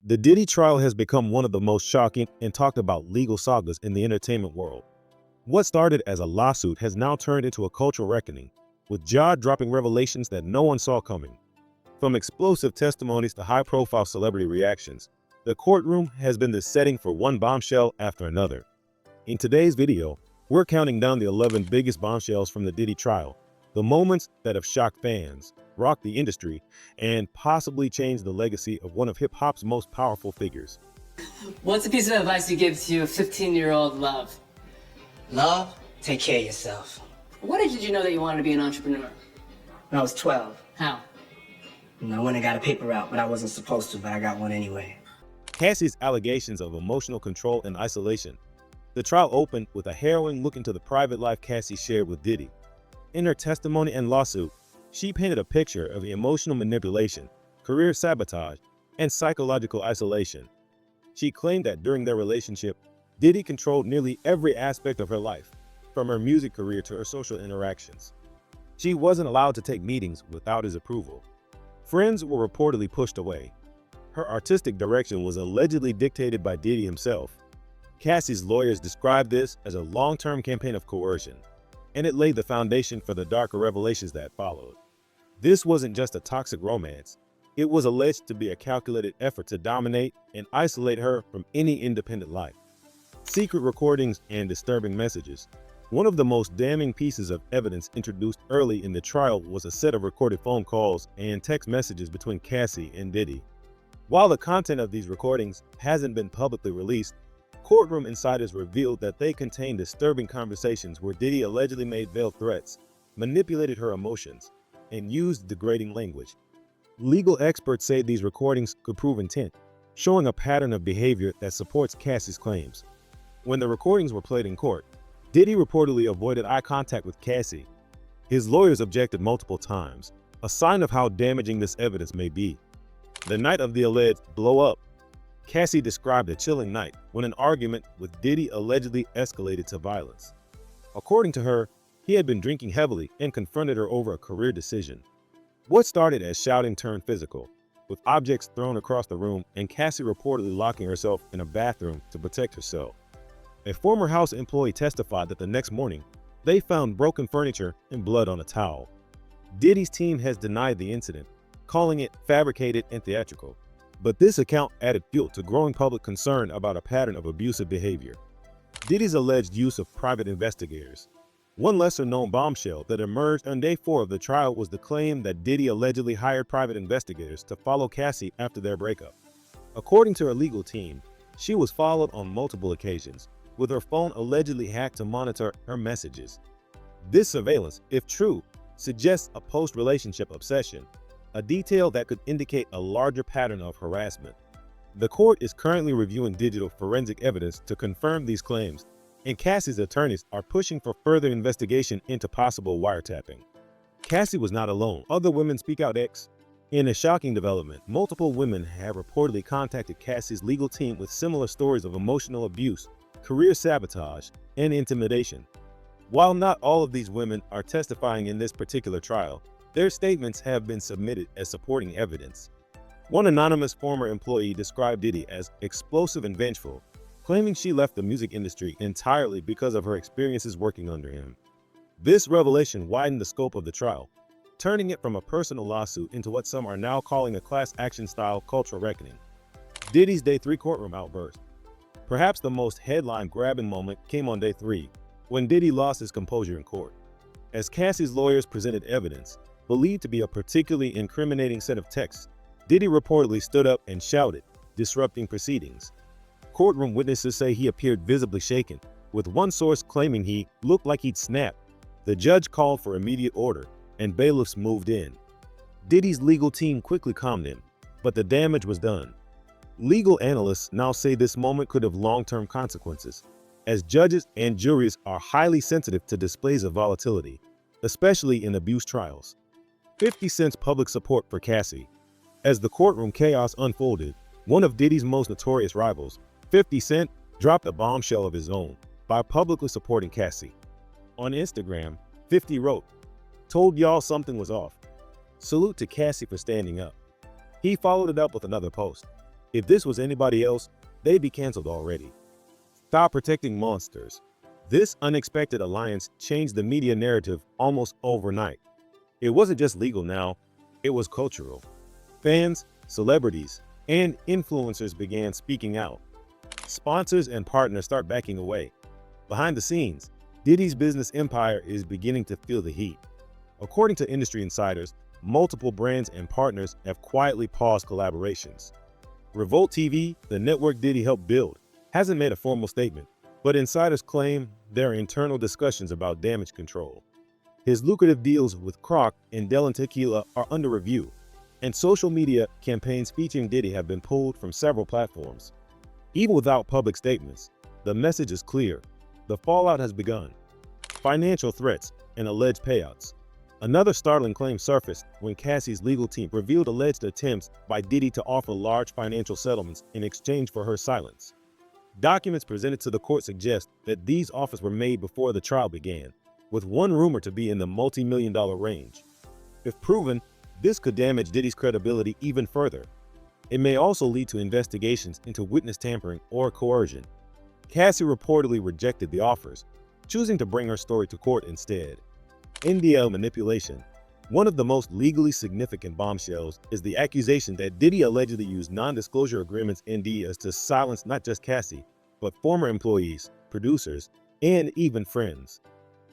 The Diddy trial has become one of the most shocking and talked about legal sagas in the entertainment world. What started as a lawsuit has now turned into a cultural reckoning, with jaw-dropping revelations that no one saw coming. From explosive testimonies to high-profile celebrity reactions, the courtroom has been the setting for one bombshell after another. In today's video, we're counting down the 11 biggest bombshells from the Diddy trial, the moments that have shocked fans, rocked the industry, and possibly changed the legacy of one of hip-hop's most powerful figures. What's a piece of advice you give to your 15-year-old love? Love? Take care of yourself. What age did you know that you wanted to be an entrepreneur? When I was 12, How? I went and got a paper route, but I wasn't supposed to, but I got one anyway. Cassie's allegations of emotional control and isolation. The trial opened with a harrowing look into the private life Cassie shared with Diddy. In her testimony and lawsuit, she painted a picture of emotional manipulation, career sabotage, and psychological isolation. She claimed that during their relationship, Diddy controlled nearly every aspect of her life, from her music career to her social interactions. She wasn't allowed to take meetings without his approval. Friends were reportedly pushed away. Her artistic direction was allegedly dictated by Diddy himself. Cassie's lawyers described this as a long-term campaign of coercion, and it laid the foundation for the darker revelations that followed. This wasn't just a toxic romance. It was alleged to be a calculated effort to dominate and isolate her from any independent life. Secret recordings and disturbing messages. One of the most damning pieces of evidence introduced early in the trial was a set of recorded phone calls and text messages between Cassie and Diddy. While the content of these recordings hasn't been publicly released, courtroom insiders revealed that they contained disturbing conversations where Diddy allegedly made veiled threats, manipulated her emotions, and used degrading language. Legal experts say these recordings could prove intent, showing a pattern of behavior that supports Cassie's claims. When the recordings were played in court, Diddy reportedly avoided eye contact with Cassie. His lawyers objected multiple times, a sign of how damaging this evidence may be. The night of the alleged blow-up, Cassie described a chilling night when an argument with Diddy allegedly escalated to violence. According to her, he had been drinking heavily and confronted her over a career decision. What started as shouting turned physical, with objects thrown across the room and Cassie reportedly locking herself in a bathroom to protect herself. A former house employee testified that the next morning, they found broken furniture and blood on a towel. Diddy's team has denied the incident, calling it fabricated and theatrical. But this account added fuel to growing public concern about a pattern of abusive behavior. Diddy's alleged use of private investigators. One lesser-known bombshell that emerged on day 4 of the trial was the claim that Diddy allegedly hired private investigators to follow Cassie after their breakup. According to her legal team, she was followed on multiple occasions, with her phone allegedly hacked to monitor her messages. This surveillance, if true, suggests a post-relationship obsession, a detail that could indicate a larger pattern of harassment. The court is currently reviewing digital forensic evidence to confirm these claims, and Cassie's attorneys are pushing for further investigation into possible wiretapping. Cassie was not alone. Other women speak out. In a shocking development, multiple women have reportedly contacted Cassie's legal team with similar stories of emotional abuse, career sabotage, and intimidation. While not all of these women are testifying in this particular trial, their statements have been submitted as supporting evidence. One anonymous former employee described Diddy as explosive and vengeful, claiming she left the music industry entirely because of her experiences working under him. This revelation widened the scope of the trial, turning it from a personal lawsuit into what some are now calling a class action style cultural reckoning. Diddy's Day 3 courtroom outburst. Perhaps the most headline-grabbing moment came on Day 3, when Diddy lost his composure in court. As Cassie's lawyers presented evidence, believed to be a particularly incriminating set of texts, Diddy reportedly stood up and shouted, disrupting proceedings. Courtroom witnesses say he appeared visibly shaken, with one source claiming he looked like he'd snapped. The judge called for immediate order, and bailiffs moved in. Diddy's legal team quickly calmed him, but the damage was done. Legal analysts now say this moment could have long-term consequences, as judges and juries are highly sensitive to displays of volatility, especially in abuse trials. 50 Cent's public support for Cassie. As the courtroom chaos unfolded, one of Diddy's most notorious rivals, 50 Cent, dropped a bombshell of his own by publicly supporting Cassie. On Instagram, 50 wrote, "Told y'all something was off. Salute to Cassie for standing up." He followed it up with another post. If this was anybody else, they'd be canceled already. Stop protecting monsters. This unexpected alliance changed the media narrative almost overnight. It wasn't just legal now, it was cultural. Fans, celebrities, and influencers began speaking out. Sponsors and partners start backing away. Behind the scenes, Diddy's business empire is beginning to feel the heat. According to industry insiders, multiple brands and partners have quietly paused collaborations. Revolt TV, the network Diddy helped build, hasn't made a formal statement, but insiders claim there are internal discussions about damage control. His lucrative deals with Croc and Del and Tequila are under review, and social media campaigns featuring Diddy have been pulled from several platforms. Even without public statements, the message is clear. The fallout has begun. Financial threats and alleged payouts. Another startling claim surfaced when Cassie's legal team revealed alleged attempts by Diddy to offer large financial settlements in exchange for her silence. Documents presented to the court suggest that these offers were made before the trial began, with one rumor to be in the multi-million-dollar range. If proven, this could damage Diddy's credibility even further. It may also lead to investigations into witness tampering or coercion. Cassie reportedly rejected the offers, choosing to bring her story to court instead. NDL manipulation. One of the most legally significant bombshells is the accusation that Diddy allegedly used non-disclosure agreements NDAs to silence not just Cassie, but former employees, producers, and even friends.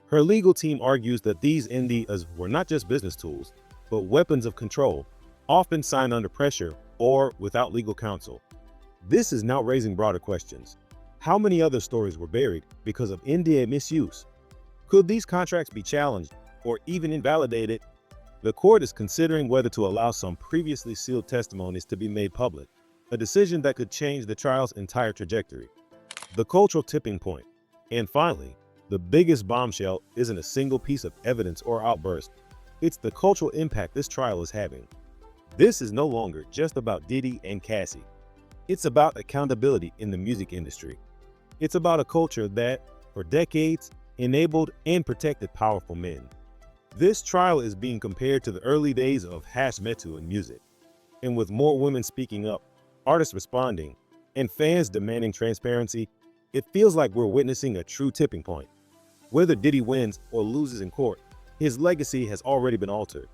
Her legal team argues that these NDAs were not just business tools, but weapons of control, often signed under pressure or without legal counsel. This is now raising broader questions. How many other stories were buried because of NDA misuse? Could these contracts be challenged or even invalidated? The court is considering whether to allow some previously sealed testimonies to be made public, a decision that could change the trial's entire trajectory. The cultural tipping point. And finally, the biggest bombshell isn't a single piece of evidence or outburst. It's the cultural impact this trial is having. This is no longer just about Diddy and Cassie. It's about accountability in the music industry. It's about a culture that, for decades, enabled and protected powerful men. This trial is being compared to the early days of hash metal in music. And with more women speaking up, artists responding, and fans demanding transparency, it feels like we're witnessing a true tipping point. Whether Diddy wins or loses in court, his legacy has already been altered.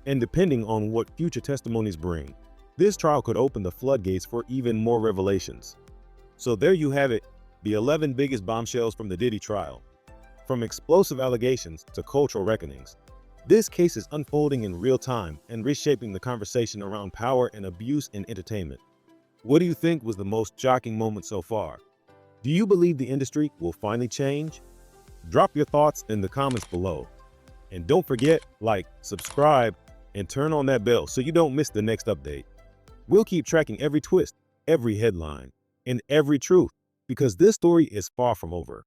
And depending on what future testimonies bring, this trial could open the floodgates for even more revelations. So there you have it, the 11 biggest bombshells from the Diddy trial. From explosive allegations to cultural reckonings, this case is unfolding in real time and reshaping the conversation around power and abuse in entertainment. What do you think was the most shocking moment so far? Do you believe the industry will finally change? Drop your thoughts in the comments below. And don't forget, like, subscribe, and turn on that bell so you don't miss the next update. We'll keep tracking every twist, every headline, and every truth, because this story is far from over.